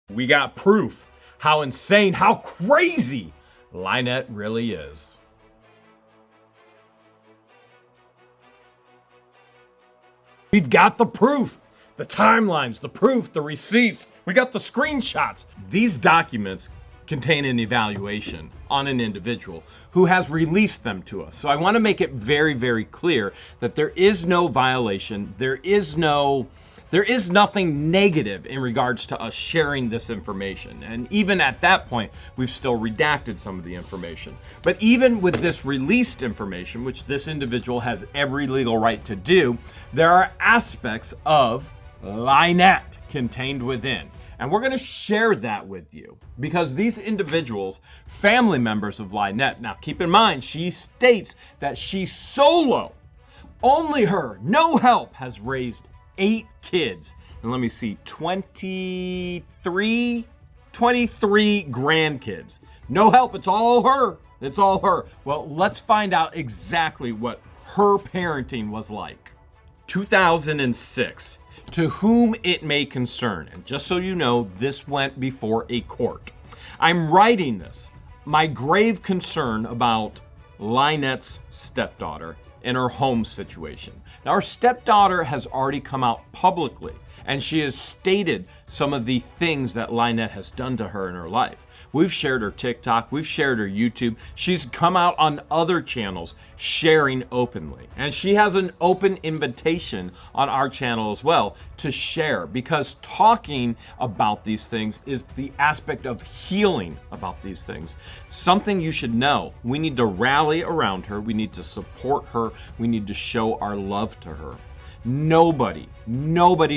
We got proof how insane, how crazy LIEnette really is. We've got the proof, the timelines, the proof, the receipts. We got the screenshots. These documents contain an evaluation on an individual who has released them to us. So I want to make it very, very clear that there is no violation. There is nothing negative in regards to us sharing this information. And even at that point, we've still redacted some of the information. But even with this released information, which this individual has every legal right to do, there are aspects of LIEnette contained within. And we're going to share that with you because these individuals, family members of LIEnette, now keep in mind, she states that she's solo. Only her, no help, has raised 8 kids. And let me see, 23 grandkids. No help, it's all her. It's all her. Well, let's find out exactly what her parenting was like. 2006. To whom it may concern, and just so you know, this went before a court. I'm writing this, my grave concern about LIEnette's stepdaughter and her home situation. Now, her stepdaughter has already come out publicly, and she has stated some of the things that LIEnette has done to her in her life. We've shared her TikTok, we've shared her YouTube. She's come out on other channels sharing openly. And she has an open invitation on our channel as well to share, because talking about these things is the aspect of healing about these things. Something you should know. We need to rally around her. We need to support her. We need to show our love to her. Nobody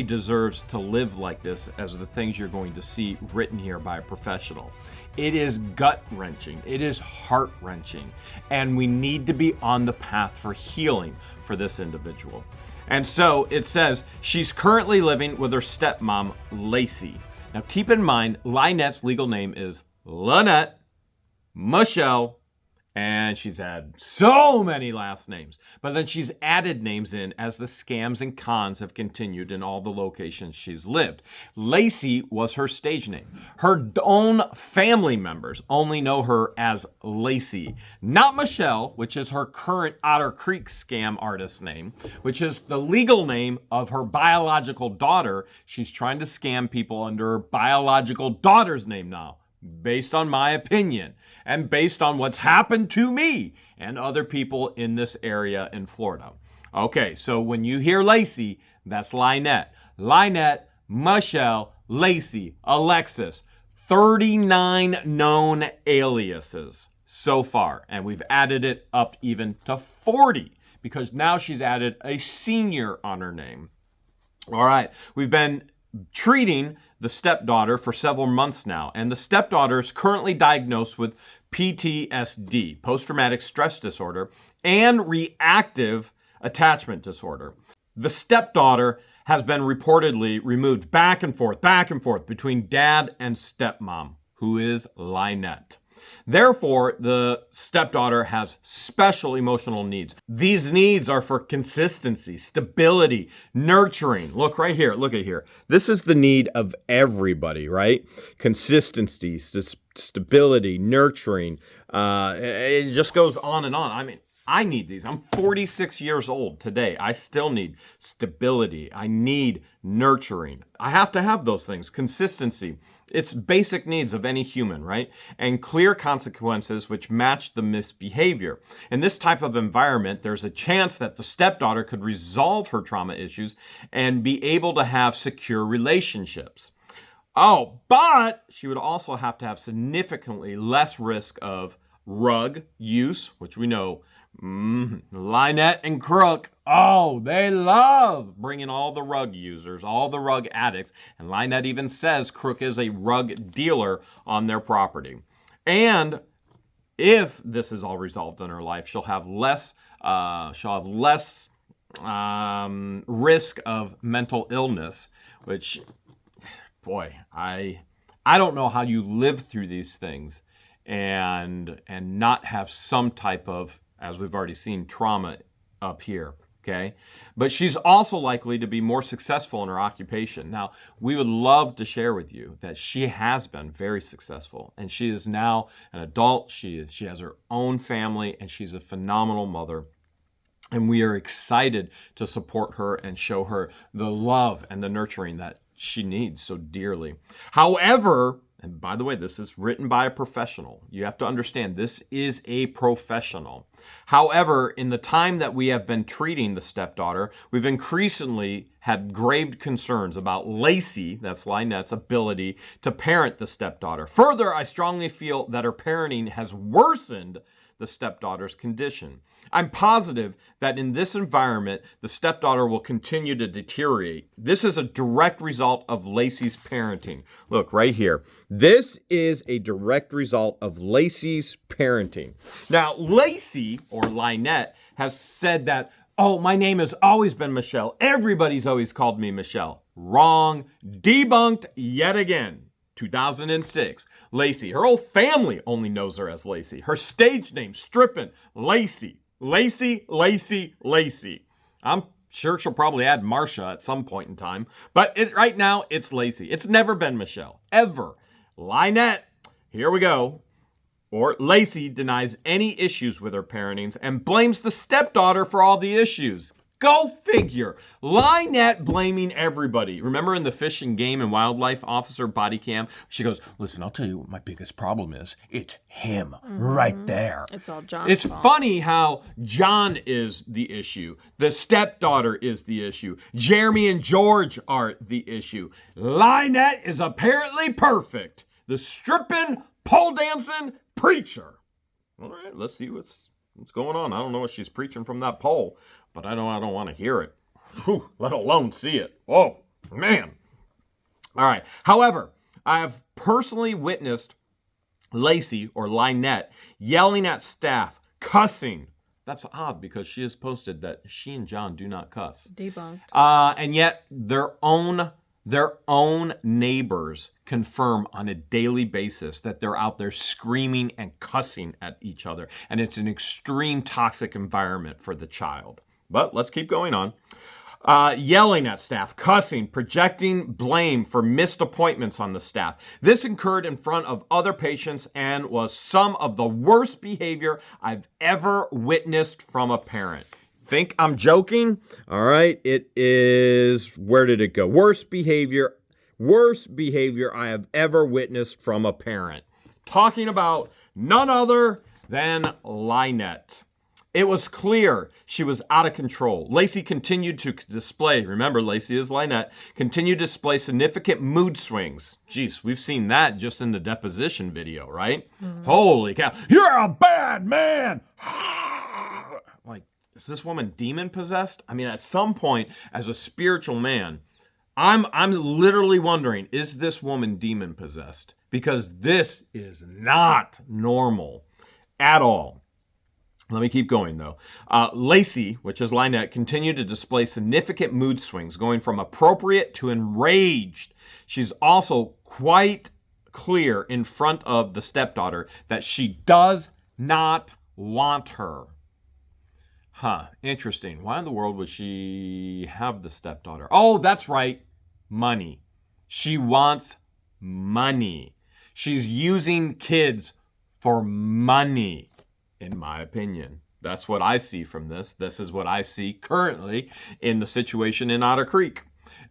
deserves to live like this as the things you're going to see written here by a professional. It is gut-wrenching. It is heart-wrenching. And we need to be on the path for healing for this individual. And so it says she's currently living with her stepmom, Lacey. Now keep in mind, LIEnette's legal name is Lynette Michelle, and she's had so many last names. But then she's added names in as the scams and cons have continued in all the locations she's lived. Lacey was her stage name. Her own family members only know her as Lacey, not Michelle, which is her current Otter Creek scam artist name, which is the legal name of her biological daughter. She's trying to scam people under her biological daughter's name now, based on my opinion and based on what's happened to me and other people in this area in Florida. Okay, so when you hear Lacey, that's LIEnette. LIEnette, Michelle, Lacey, Alexis, 39 known aliases so far. And we've added it up even to 40 because now she's added a senior on her name. All right, we've been treating the stepdaughter for several months now, and the stepdaughter is currently diagnosed with PTSD, post-traumatic stress disorder, and reactive attachment disorder. The stepdaughter has been reportedly removed back and forth between dad and stepmom, who is LIEnette. Therefore, the stepdaughter has special emotional needs. These needs are for consistency, stability, nurturing. Look right here. Look at here. This is the need of everybody, right? Consistency, stability, nurturing. It just goes on and on. I mean, I need these. I'm 46 years old today. I still need stability. I need nurturing. I have to have those things. Consistency. It's basic needs of any human, right? And clear consequences which match the misbehavior. In this type of environment, there's a chance that the stepdaughter could resolve her trauma issues and be able to have secure relationships. Oh, but she would also have to have significantly less risk of rug use, which we know LIEnette and Crook, oh, they love bringing all the rug users, all the rug addicts. And LIEnette even says Crook is a rug dealer on their property. And if this is all resolved in her life, she'll have less risk of mental illness, which, boy, I don't know how you live through these things and not have some type of, as we've already seen, trauma up here. Okay. But she's also likely to be more successful in her occupation. Now, we would love to share with you that she has been very successful, and she is now an adult. She has her own family, and she's a phenomenal mother. And we are excited to support her and show her the love and the nurturing that she needs so dearly. However, and by the way, this is written by a professional. You have to understand, this is a professional. However, in the time that we have been treating the stepdaughter, we've increasingly had grave concerns about Lacey, that's LIEnette's, ability to parent the stepdaughter. Further, I strongly feel that her parenting has worsened the stepdaughter's condition. I'm positive that in this environment, the stepdaughter will continue to deteriorate. This is a direct result of Lacey's parenting. Look right here. This is a direct result of Lacey's parenting. Now, Lacey, or LIEnette, has said that, oh, my name has always been Michelle. Everybody's always called me Michelle. Wrong. Debunked yet again. 2006, Lacey. Her whole family only knows her as Lacey. Her stage name, stripping, Lacey. Lacey, Lacey, Lacey. I'm sure she'll probably add Marsha at some point in time, but right now it's Lacey. It's never been Michelle, ever. LIEnette, here we go. Or Lacey denies any issues with her parentings and blames the stepdaughter for all the issues. Go figure. LIEnette blaming everybody. Remember in the Fish and Game and Wildlife Officer body cam? She goes, listen, I'll tell you what my biggest problem is. It's him right there. It's all John's It's fault. funny how John is the issue. The stepdaughter is the issue. Jeremy and George are the issue. LIEnette is apparently perfect. The stripping, pole dancing preacher. All right, let's see what's going on. I don't know what she's preaching from that pole, but I don't want to hear it, let alone see it. Oh, man. All right. However, I have personally witnessed Lacey, or LIEnette, yelling at staff, cussing. That's odd because she has posted that she and John do not cuss. Debunked. And yet their own neighbors confirm on a daily basis that they're out there screaming and cussing at each other. And it's an extreme toxic environment for the child. But let's keep going on. Yelling at staff, cussing, projecting blame for missed appointments on the staff. This occurred in front of other patients and was some of the worst behavior I've ever witnessed from a parent. Think I'm joking? All right, it is, where did it go? Worst behavior I have ever witnessed from a parent. Talking about none other than LIEnette. It was clear she was out of control. Lacey continued to display, remember Lacey is LIEnette, continued to display significant mood swings. Jeez, we've seen that just in the deposition video, right? Holy cow, you're a bad man! Like, is this woman demon possessed? I mean, at some point, as a spiritual man, I'm literally wondering, is this woman demon possessed? Because this is not normal at all. Let me keep going, though. Lacey, which is LIEnette, continued to display significant mood swings, going from appropriate to enraged. She's also quite clear in front of the stepdaughter that she does not want her. Interesting. Why in the world would she have the stepdaughter? Oh, that's right. Money. She wants money. She's using kids for money. In my opinion, that's what I see from this. This is what I see currently in the situation in Otter Creek,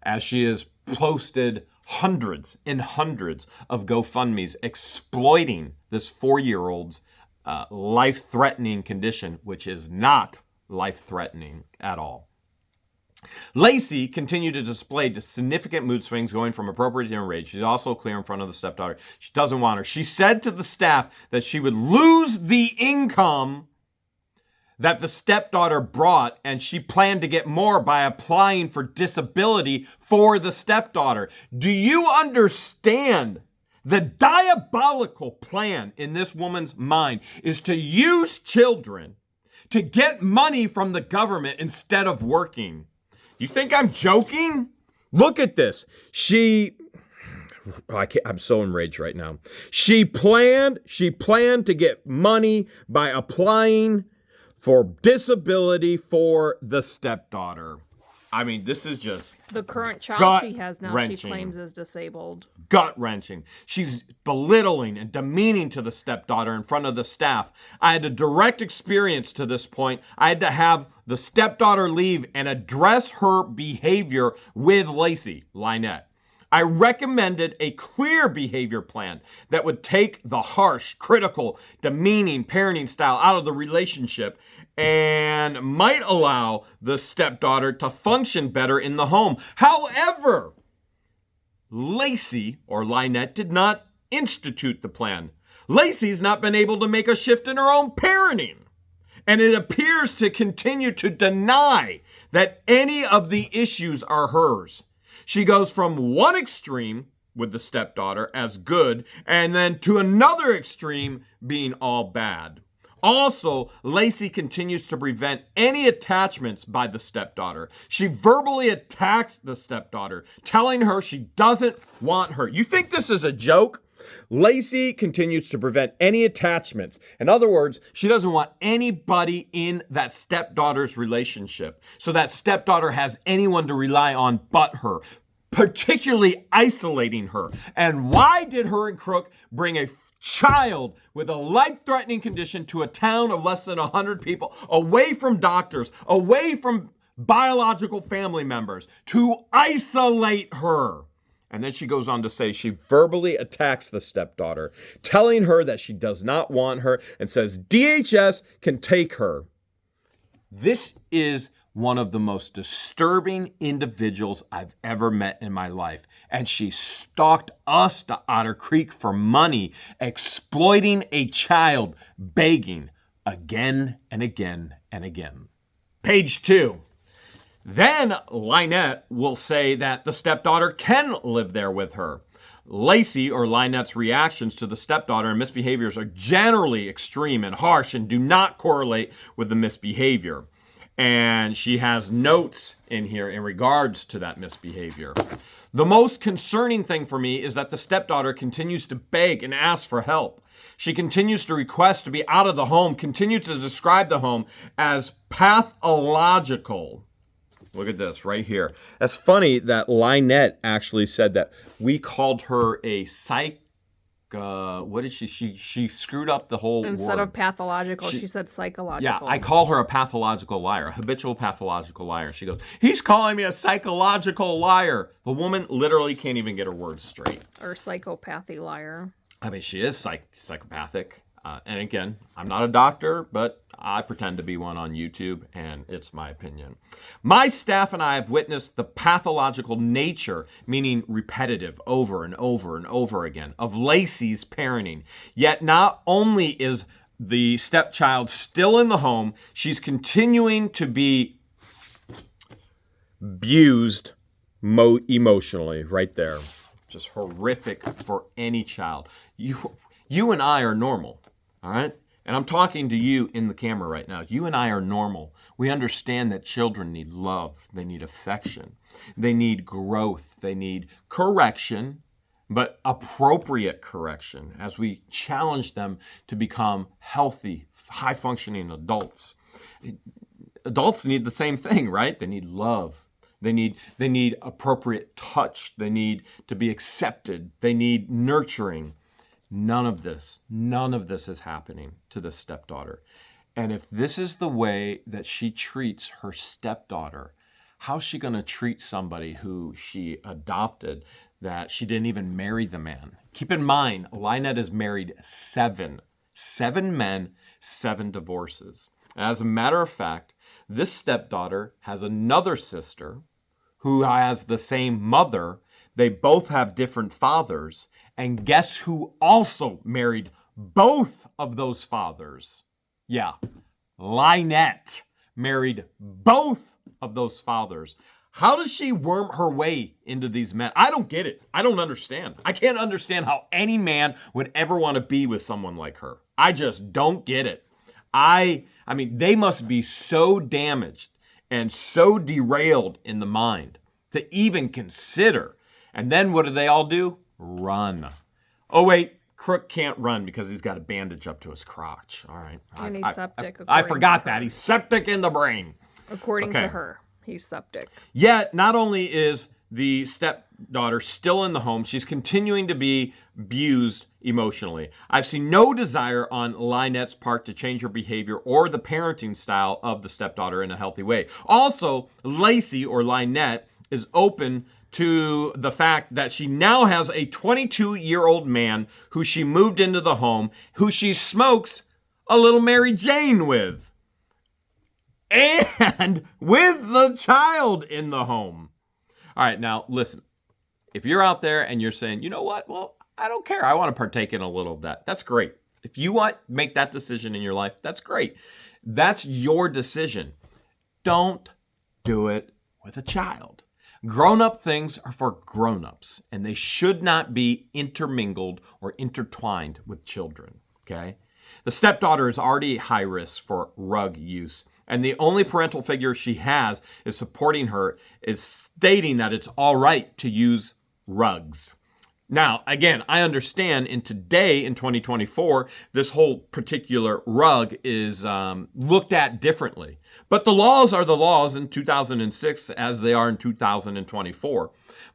as she has posted hundreds and hundreds of GoFundMes exploiting this 4-year-old's life-threatening condition, which is not life-threatening at all. Lacey continued to display significant mood swings, going from appropriate to enraged. She's also clear in front of the stepdaughter. She doesn't want her. She said to the staff that she would lose the income that the stepdaughter brought, and she planned to get more by applying for disability for the stepdaughter. Do you understand? The diabolical plan in this woman's mind is to use children to get money from the government instead of working. You think I'm joking? Look at this. I'm so enraged right now. She planned to get money by applying for disability for the stepdaughter. I mean, this is just the current child she has now, gut-wrenching. she claims is disabled. Gut-wrenching. She's belittling and demeaning to the stepdaughter in front of the staff. I had a direct experience to this point. I had to have the stepdaughter leave and address her behavior with LIEnette. I recommended a clear behavior plan that would take the harsh, critical, demeaning parenting style out of the relationship and might allow the stepdaughter to function better in the home. However, LIEnette did not institute the plan. Lacey's not been able to make a shift in her own parenting, and it appears to continue to deny that any of the issues are hers. She goes from one extreme with the stepdaughter as good, and then to another extreme being all bad. Also, Lacey continues to prevent any attachments by the stepdaughter. She verbally attacks the stepdaughter, telling her she doesn't want her. You think this is a joke? Lacey continues to prevent any attachments. In other words, she doesn't want anybody in that stepdaughter's relationship. So that stepdaughter has anyone to rely on but her, particularly isolating her. And why did her and Crook bring a child with a life-threatening condition to a town of less than 100 people, away from doctors, away from biological family members, to isolate her? And then she goes on to say she verbally attacks the stepdaughter, telling her that she does not want her and says DHS can take her. This is one of the most disturbing individuals I've ever met in my life. And she stalked us to Otter Creek for money, exploiting a child, begging again and again and again. Page 2. Then LIEnette will say that the stepdaughter can live there with her. LIEnette's reactions to the stepdaughter and misbehaviors are generally extreme and harsh and do not correlate with the misbehavior. And she has notes in here in regards to that misbehavior. The most concerning thing for me is that the stepdaughter continues to beg and ask for help. She continues to request to be out of the home, continues to describe the home as pathological. Look at this right here. That's funny that LIEnette actually said that we called her a what did she screwed up the whole Instead word. Of pathological, she said psychological. Yeah, I call her a pathological liar, a habitual pathological liar. She goes, he's calling me a psychological liar. The woman literally can't even get her words straight. Or psychopathy liar. I mean, she is psychopathic. And again, I'm not a doctor, but I pretend to be one on YouTube, and it's my opinion. My staff and I have witnessed the pathological nature, meaning repetitive, over and over and over again, of Lacey's parenting. Yet not only is the stepchild still in the home, she's continuing to be abused emotionally right there. Just horrific for any child. You and I are normal. All right? And I'm talking to you in the camera right now. You and I are normal. We understand that children need love. They need affection. They need growth. They need correction, but appropriate correction as we challenge them to become healthy, high-functioning adults. Adults need the same thing, right? They need love. They need appropriate touch. They need to be accepted. They need nurturing. None of this is happening to this stepdaughter. And if this is the way that she treats her stepdaughter, how's she going to treat somebody who she adopted, that she didn't even marry the man? Keep in mind, LIEnette has married seven men, 7 divorces. As a matter of fact, this stepdaughter has another sister who has the same mother. They both have different fathers. And guess who also married both of those fathers? Yeah, LIEnette married both of those fathers. How does she worm her way into these men? I don't get it. I don't understand. I can't understand how any man would ever want to be with someone like her. I just don't get it. I mean, they must be so damaged and so derailed in the mind to even consider. And then what do they all do? Run. Oh, wait, Crook can't run because he's got a bandage up to his crotch. All right. And he's septic. I according forgot to that. her. He's septic in the brain. According Okay. to her, he's septic. Yet, not only is the stepdaughter still in the home, she's continuing to be abused emotionally. I've seen no desire on LIEnette's part to change her behavior or the parenting style of the stepdaughter in a healthy way. Also, Lacey, or LIEnette, is open to the fact that she now has a 22-year-old man who she moved into the home, who she smokes a little Mary Jane with. And with the child in the home. All right, now listen. If you're out there and you're saying, you know what? Well, I don't care. I want to partake in a little of that. That's great. If you want to make that decision in your life, that's great. That's your decision. Don't do it with a child. Grown-up things are for grown-ups, and they should not be intermingled or intertwined with children, okay? The stepdaughter is already high risk for rug use, and the only parental figure she has is supporting her, is stating that it's all right to use rugs. Now, again, I understand in 2024, this whole particular rug is looked at differently. But the laws are the laws in 2006 as they are in 2024.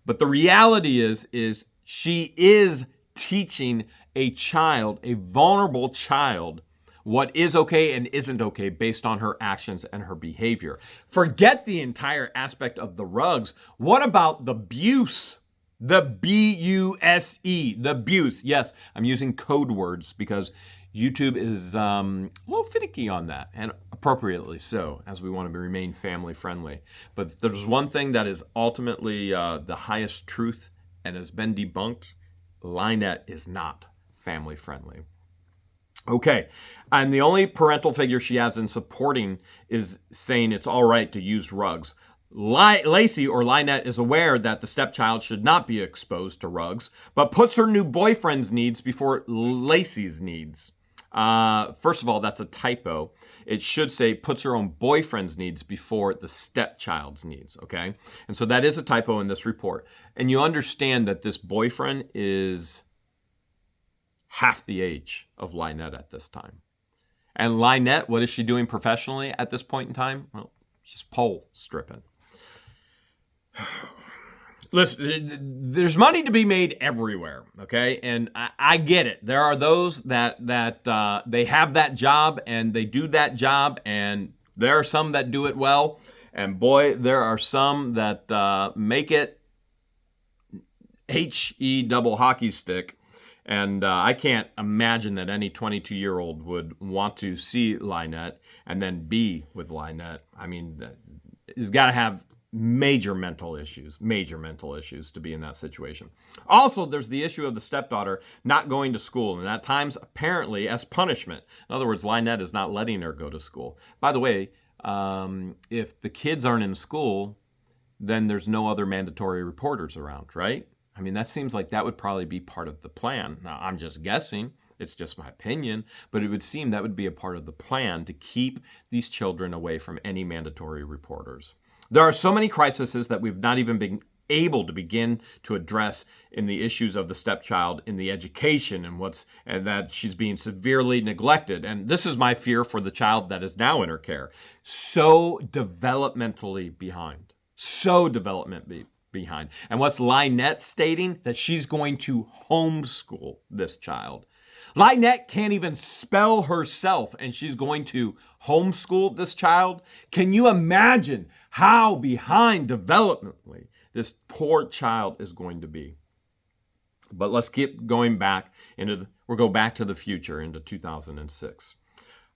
But the reality is she is teaching a child, a vulnerable child, what is okay and isn't okay based on her actions and her behavior. Forget the entire aspect of the rugs. What about the abuse? The B-U-S-E, the abuse. Yes, I'm using code words because YouTube is a little finicky on that, and appropriately so, as we want to remain family friendly. But there's one thing that is ultimately the highest truth and has been debunked. LIEnette is not family friendly. Okay, and the only parental figure she has in supporting is saying it's all right to use rugs. Lacey, or LIEnette, is aware that the stepchild should not be exposed to rugs, but puts her new boyfriend's needs before Lacey's needs. First of all, that's a typo. It should say puts her own boyfriend's needs before the stepchild's needs, okay? And so that is a typo in this report. And you understand that this boyfriend is half the age of LIEnette at this time. And LIEnette, what is she doing professionally at this point in time? Well, she's pole stripping. Listen, there's money to be made everywhere, okay? And I get it. There are those that they have that job and they do that job, and there are some that do it well. And boy, there are some that make it H-E double hockey stick. And I can't imagine that any 22-year-old would want to see LIEnette and then be with LIEnette. I mean, he's got to have major mental issues to be in that situation. Also, there's the issue of the stepdaughter not going to school, and at times apparently as punishment. In other words, LIEnette is not letting her go to school. By the way, if the kids aren't in school, then there's no other mandatory reporters around, right? I mean, that seems like that would probably be part of the plan. Now, I'm just guessing. It's just my opinion. But it would seem that would be a part of the plan to keep these children away from any mandatory reporters. There are so many crises that we've not even been able to begin to address in the issues of the stepchild in the education and that she's being severely neglected. And this is my fear for the child that is now in her care. So developmentally behind. Behind. And what's LIEnette stating? That she's going to homeschool this child. LIEnette can't even spell herself, and she's going to homeschool this child. Can you imagine how behind developmentally this poor child is going to be? But let's keep going back we'll go back to the future into 2006.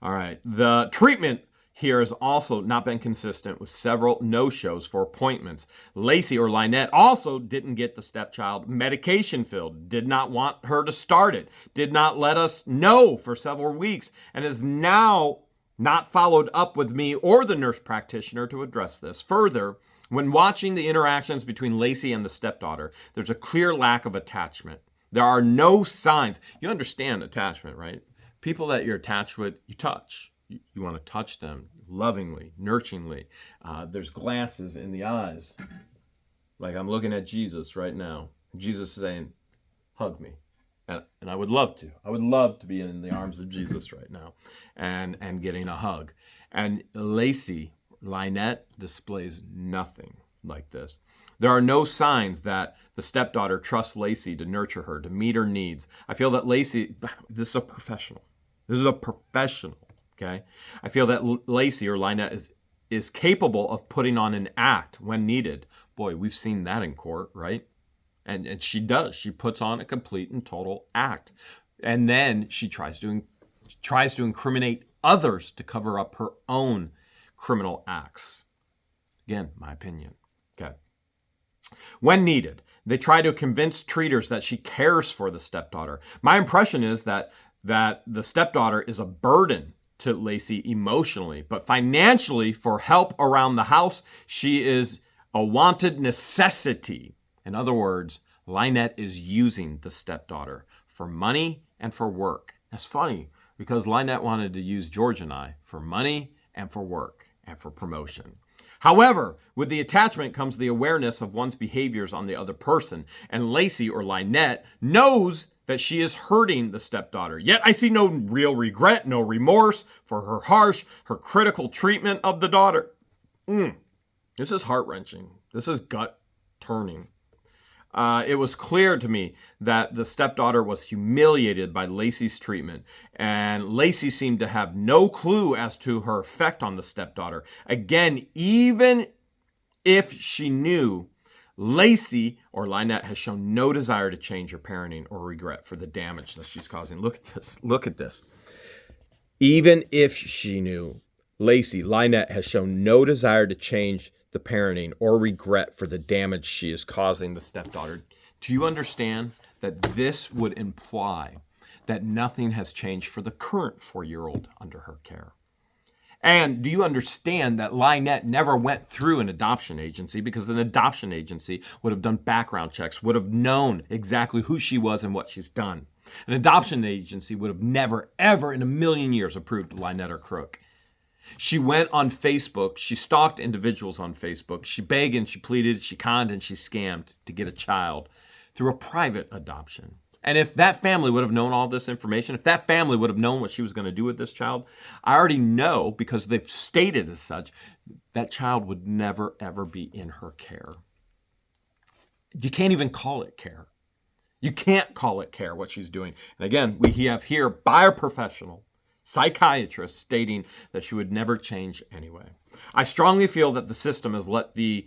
All right. The treatment here has also not been consistent with several no-shows for appointments. Lacey, or LIEnette, also didn't get the stepchild medication filled, did not want her to start it, did not let us know for several weeks, and is now not followed up with me or the nurse practitioner to address this. Further, when watching the interactions between Lacey and the stepdaughter, there's a clear lack of attachment. There are no signs. You understand attachment, right? People that you're attached with, you touch. You want to touch them lovingly, nurturingly. There's glasses in the eyes. Like I'm looking at Jesus right now. Jesus is saying, hug me. And I would love to. I would love to be in the arms of Jesus right now and getting a hug. And LIEnette displays nothing like this. There are no signs that the stepdaughter trusts Lacey to nurture her, to meet her needs. I feel that this is a professional. This is a professional, okay? I feel that LIEnette is capable of putting on an act when needed. Boy, we've seen that in court, right? And she does. She puts on a complete and total act. And then she tries to incriminate others to cover up her own criminal acts. Again, my opinion. Okay. When needed, they try to convince treaters that she cares for the stepdaughter. My impression is that the stepdaughter is a burden to Lacey emotionally, but financially, for help around the house, she is a wanted necessity. In other words, LIEnette is using the stepdaughter for money and for work. That's funny because LIEnette wanted to use George and I for money and for work and for promotion. However, with the attachment comes the awareness of one's behaviors on the other person, and LIEnette knows that she is hurting the stepdaughter. Yet I see no real regret, no remorse for her critical treatment of the daughter. This is heart-wrenching. This is gut-turning. It was clear to me that the stepdaughter was humiliated by Lacey's treatment, and Lacey seemed to have no clue as to her effect on the stepdaughter. Again, even if she knew, LIEnette has shown no desire to change her parenting or regret for the damage that she's causing. Look at this. Look at this. Even if she knew, LIEnette has shown no desire to change the parenting or regret for the damage she is causing the stepdaughter. Do you understand that this would imply that nothing has changed for the current 4-year-old under her care? And do you understand that LIEnette never went through an adoption agency, because an adoption agency would have done background checks, would have known exactly who she was and what she's done. An adoption agency would have never, ever in a million years approved LIEnette or Crook. She went on Facebook. She stalked individuals on Facebook. She begged and she pleaded, she conned and she scammed to get a child through a private adoption. And if that family would have known all this information, if that family would have known what she was going to do with this child, I already know, because they've stated as such, that child would never, ever be in her care. You can't even call it care. You can't call it care, what she's doing. And again, we have here by a professional psychiatrist stating that she would never change anyway. I strongly feel that the system has let the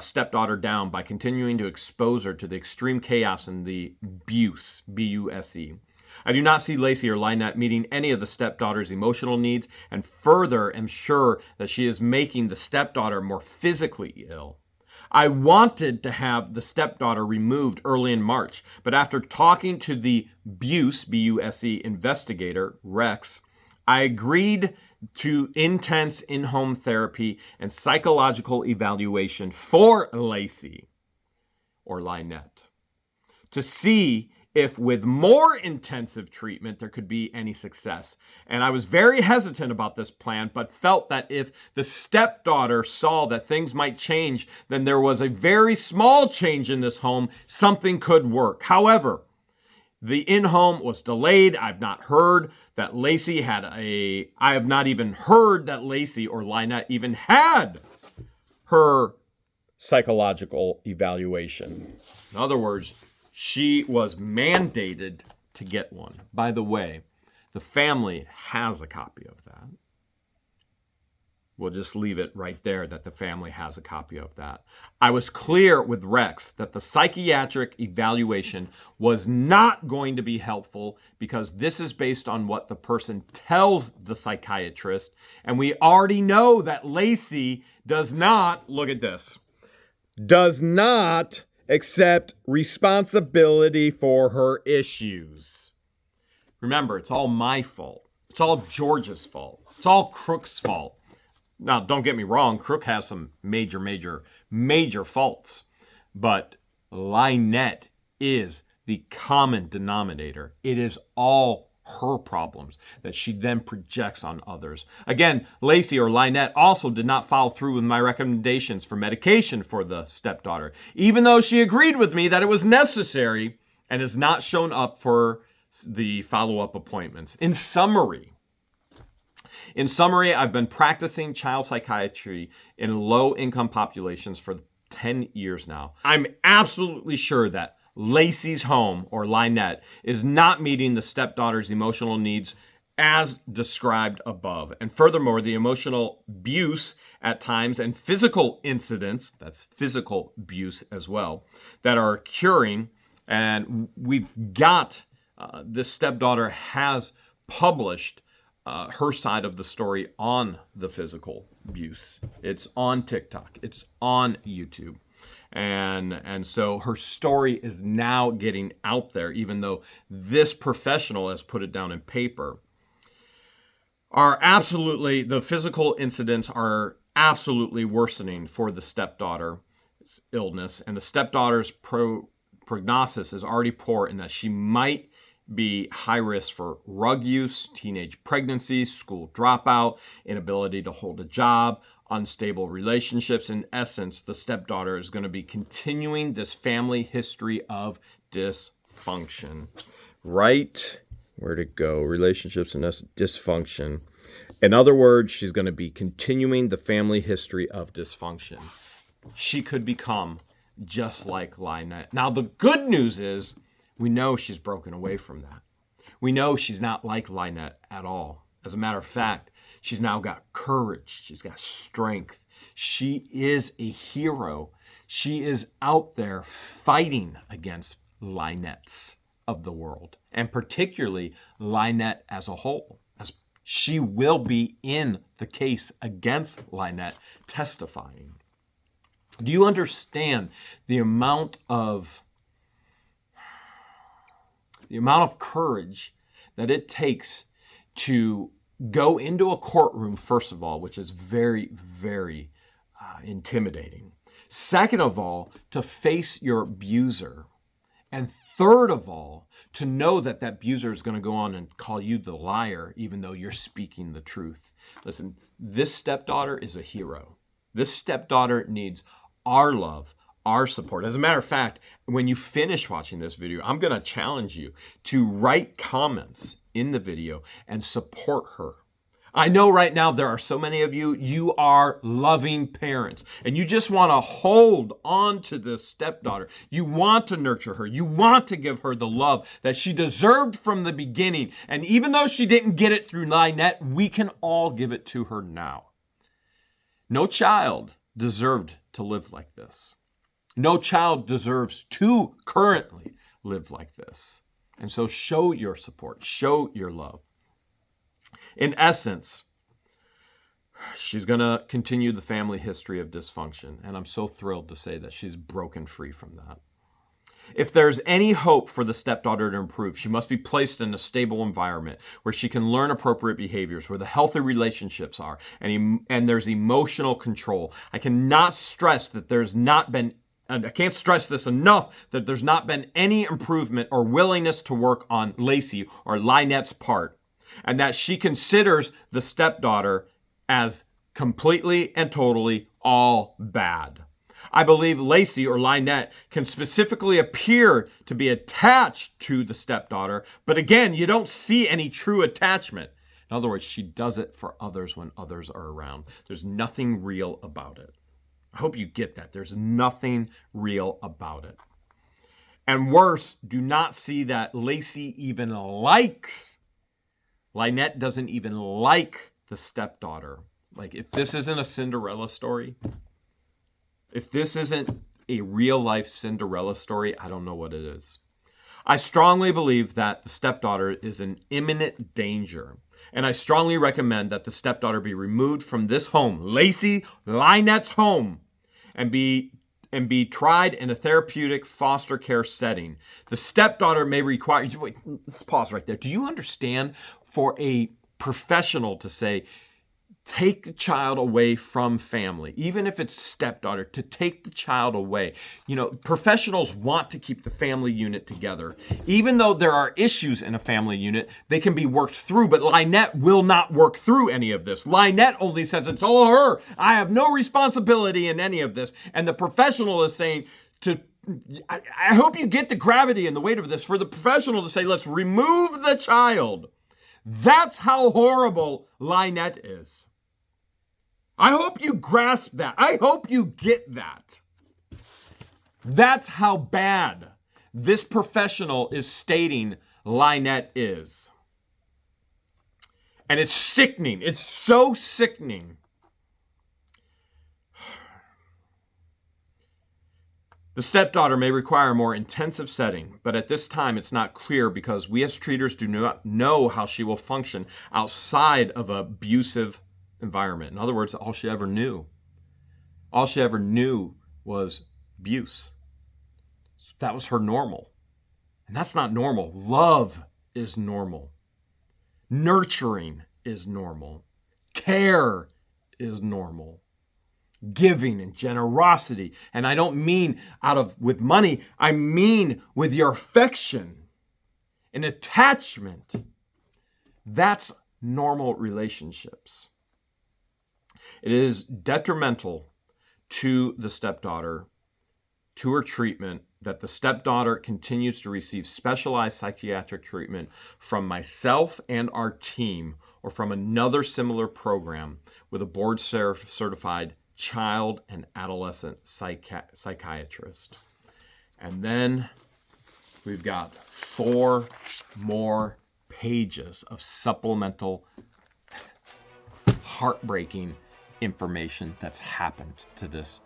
stepdaughter down by continuing to expose her to the extreme chaos and the abuse, B-U-S-E. I do not see Lacey or LIEnette meeting any of the stepdaughter's emotional needs, and further am sure that she is making the stepdaughter more physically ill. I wanted to have the stepdaughter removed early in March, but after talking to the abuse, B-U-S-E, investigator, Rex, I agreed to intense in-home therapy and psychological evaluation for Lacey or LIEnette to see if with more intensive treatment there could be any success. And I was very hesitant about this plan, but felt that if the stepdaughter saw that things might change, then there was a very small change in this home, something could work. However, the in-home was delayed. I've not heard that Lacey I have not even heard that Lacey or LIEnette even had her psychological evaluation. In other words, she was mandated to get one. By the way, the family has a copy of that. We'll just leave it right there that the family has a copy of that. I was clear with Rex that the psychiatric evaluation was not going to be helpful, because this is based on what the person tells the psychiatrist. And we already know that Lacey does not, look at this, does not accept responsibility for her issues. Remember, it's all my fault. It's all George's fault. It's all Crook's fault. Now, don't get me wrong, Crook has some major faults, but LIEnette is the common denominator. It is all her problems that she then projects on others. Again, Lacey or LIEnette also did not follow through with my recommendations for medication for the stepdaughter, even though she agreed with me that it was necessary and has not shown up for the follow-up appointments. In summary, I've been practicing child psychiatry in low-income populations for 10 years now. I'm absolutely sure that Lacey's home, or LIEnette, is not meeting the stepdaughter's emotional needs as described above. And furthermore, the emotional abuse at times and physical incidents, that's physical abuse as well, that are occurring. And we've got, this stepdaughter has published her side of the story on the physical abuse. It's on TikTok. It's on YouTube. And so her story is now getting out there, even though this professional has put it down in paper. The physical incidents are absolutely worsening for the stepdaughter's illness. And the stepdaughter's prognosis is already poor in that she might be high risk for drug use, teenage pregnancy, school dropout, inability to hold a job, unstable relationships. In essence, the stepdaughter is going to be continuing this family history of dysfunction. Right? Where'd it go? Relationships and dysfunction. In other words, she's going to be continuing the family history of dysfunction. She could become just like LIEnette. Now, the good news is we know she's broken away from that. We know she's not like LIEnette at all. As a matter of fact, she's now got courage. She's got strength. She is a hero. She is out there fighting against LIEnettes of the world, and particularly LIEnette as a whole, as she will be in the case against LIEnette testifying. Do you understand the amount of courage that it takes to go into a courtroom, first of all, which is very, very intimidating. Second of all, to face your abuser. And third of all, to know that abuser is going to go on and call you the liar, even though you're speaking the truth. Listen, this stepdaughter is a hero. This stepdaughter needs our love, our support. As a matter of fact, when you finish watching this video, I'm going to challenge you to write comments in the video and support her. I know right now there are so many of you, you are loving parents and you just want to hold on to this stepdaughter. You want to nurture her. You want to give her the love that she deserved from the beginning. And even though she didn't get it through LIEnette, we can all give it to her now. No child deserved to live like this. No child deserves to currently live like this. And so show your support, show your love. In essence, she's going to continue the family history of dysfunction, and I'm so thrilled to say that she's broken free from that. If there's any hope for the stepdaughter to improve, she must be placed in a stable environment where she can learn appropriate behaviors, where the healthy relationships are, and there's emotional control. I cannot stress that there's not been and I can't stress this enough, that there's not been any improvement or willingness to work on Lacey or LIEnette's part, and that she considers the stepdaughter as completely and totally all bad. I believe Lacey or LIEnette can specifically appear to be attached to the stepdaughter, but again, you don't see any true attachment. In other words, she does it for others when others are around. There's nothing real about it. I hope you get that. There's nothing real about it. And worse, do not see that Lacey even likes. LIEnette doesn't even like the stepdaughter. Like, if this isn't a Cinderella story, if this isn't a real life Cinderella story, I don't know what it is. I strongly believe that the stepdaughter is in imminent danger. And I strongly recommend that the stepdaughter be removed from this home, Lacey LIEnette's home, and be tried in a therapeutic foster care setting. The stepdaughter may require, wait, let's pause right there. Do you understand, for a professional to say, take the child away from family, even if it's stepdaughter, to take the child away. You know, professionals want to keep the family unit together. Even though there are issues in a family unit, they can be worked through, but LIEnette will not work through any of this. LIEnette only says it's all her. I have no responsibility in any of this. And the professional is saying to I hope you get the gravity and the weight of this. For the professional to say, let's remove the child. That's how horrible LIEnette is. I hope you grasp that. I hope you get that. That's how bad this professional is stating LIEnette is. And it's sickening. It's so sickening. The stepdaughter may require a more intensive setting, but at this time it's not clear because we as treaters do not know how she will function outside of an abusive environment. In other words, all she ever knew was abuse. That was her normal. And that's not normal. Love is normal. Nurturing is normal. Care is normal. Giving and generosity. And I don't mean with money. I mean with your affection and attachment. That's normal relationships. It is detrimental to the stepdaughter, to her treatment, that the stepdaughter continues to receive specialized psychiatric treatment from myself and our team or from another similar program with a board-certified child and adolescent psychiatrist. And then we've got 4 more pages of supplemental heartbreaking information that's happened to this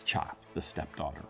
child, the stepdaughter.